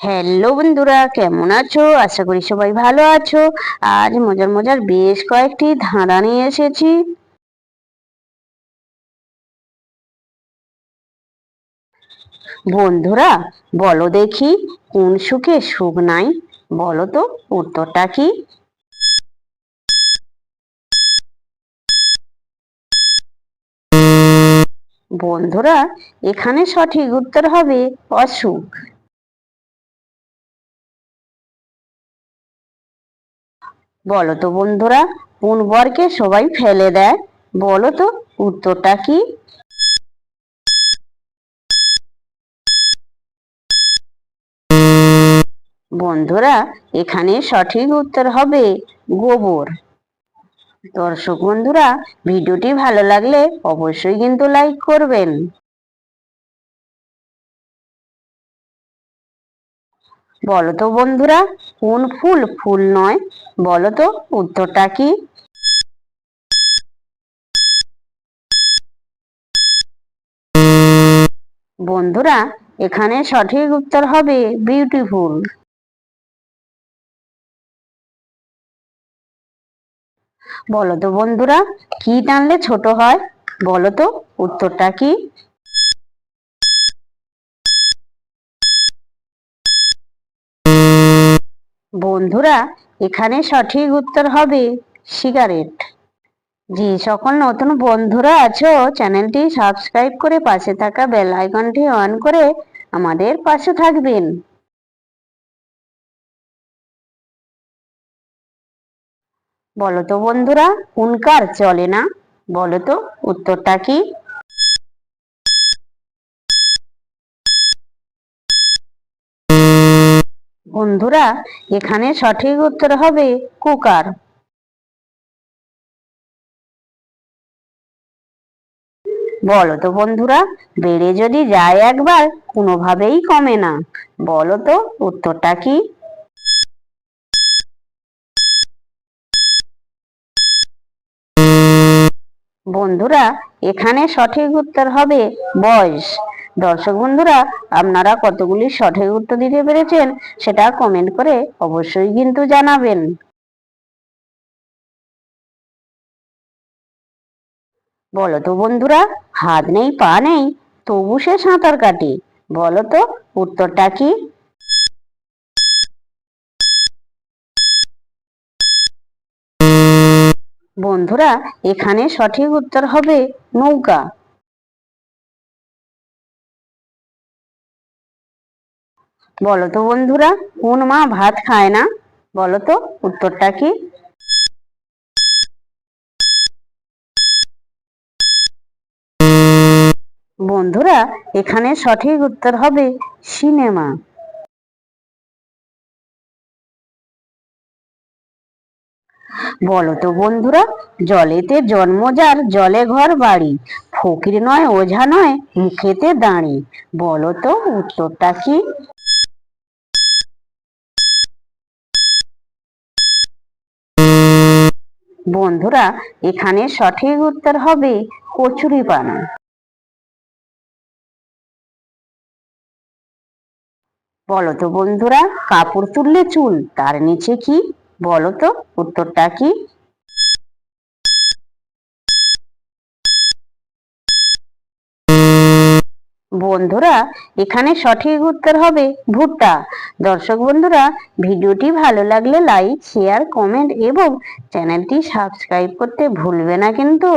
Hello বন্ধুরা, কেমন আছো? আশা করি সবাই ভালো আছো। আজ মজার মজার বেশ কয়েকটি ধাঁধা নিয়ে এসেছি। বন্ধুরা, বলো দেখি, কোন সুখে সুখ নাই? বলো তো, উত্তরটা কি? বন্ধুরা, এখানে সঠিক উত্তর হবে অসুখ। বলো তো বন্ধুরা, কোন বরকে সবাই ফেলে দেয়? বলো তো, উত্তরটা কি? বন্ধুরা, এখানে সঠিক উত্তর হবে গোবর। দর্শক বন্ধুরা, ভিডিওটি ভালো লাগলে অবশ্যই কিন্তু লাইক করবেন। বলো তো বন্ধুরা, কোন ফুল ফুল নয়? বলো তো, উত্তরটা কি? বন্ধুরা, এখানে সঠিক উত্তর হবে বিউটিফুল। বলো তো বন্ধুরা, কি টানলে ছোট হয়? বলো তো, উত্তরটা কি? বন্ধুরা, এখানে সঠিক উত্তর হবে সিগারেট। জি, সকল নতুন বন্ধুরা আছো, চ্যানেলটি সাবস্ক্রাইব করে পাশে থাকা বেল আইকনটি অন করে আমাদের পাশে থাকবেন। বলো তো বন্ধুরা, কোন কার চলে না? বলো তো, উত্তরটা কি? বন্ধুরা, এখানে সঠিক উত্তর হবে কুকার। বলো তো বন্ধুরা, বেড়ে যদি যায় একবার কোনোভাবেই কমে না? বলো তো, উত্তরটা কি? বন্ধুরা, এখানে সঠিক উত্তর হবে বয়স। দর্শক বন্ধুরা, আপনারা কতগুলি সঠিক উত্তর দিতে পেরেছেন সেটা কমেন্ট করে অবশ্যই কিন্তু জানাবেন। বলো তো বন্ধুরা, হাত নেই পা নেই তবু সে সাঁতার কাটে? বলো তো, উত্তরটা কি? বন্ধুরা, এখানে সঠিক উত্তর হবে নৌকা। বলো তো বন্ধুরা, কোন মা ভাত খায় না? বলো তো, উত্তরটা কি? বন্ধুরা, এখানে সঠিক উত্তর হবে সিনেমা। বলো তো বন্ধুরা, জলেতে জন্ম যার জলে ঘর বাড়ি, ফকির নয় ওঝা নয় মুখেতে দাঁড়ি। বলো তো, উত্তরটা কি? বন্ধুরা, এখানে সঠিক উত্তর হবে কচুরিপানা। বলো তো বন্ধুরা, কাপড় তুললে চুল তার নিচে কি? বলো তো, উত্তরটা কি? বন্ধুরা, এখানে সঠিক উত্তর হবে ভুট্টা। দর্শক বন্ধুরা, ভিডিওটি ভালো লাগলে লাইক শেয়ার কমেন্ট এবং চ্যানেলটি সাবস্ক্রাইব করতে ভুলবে না কিন্তু।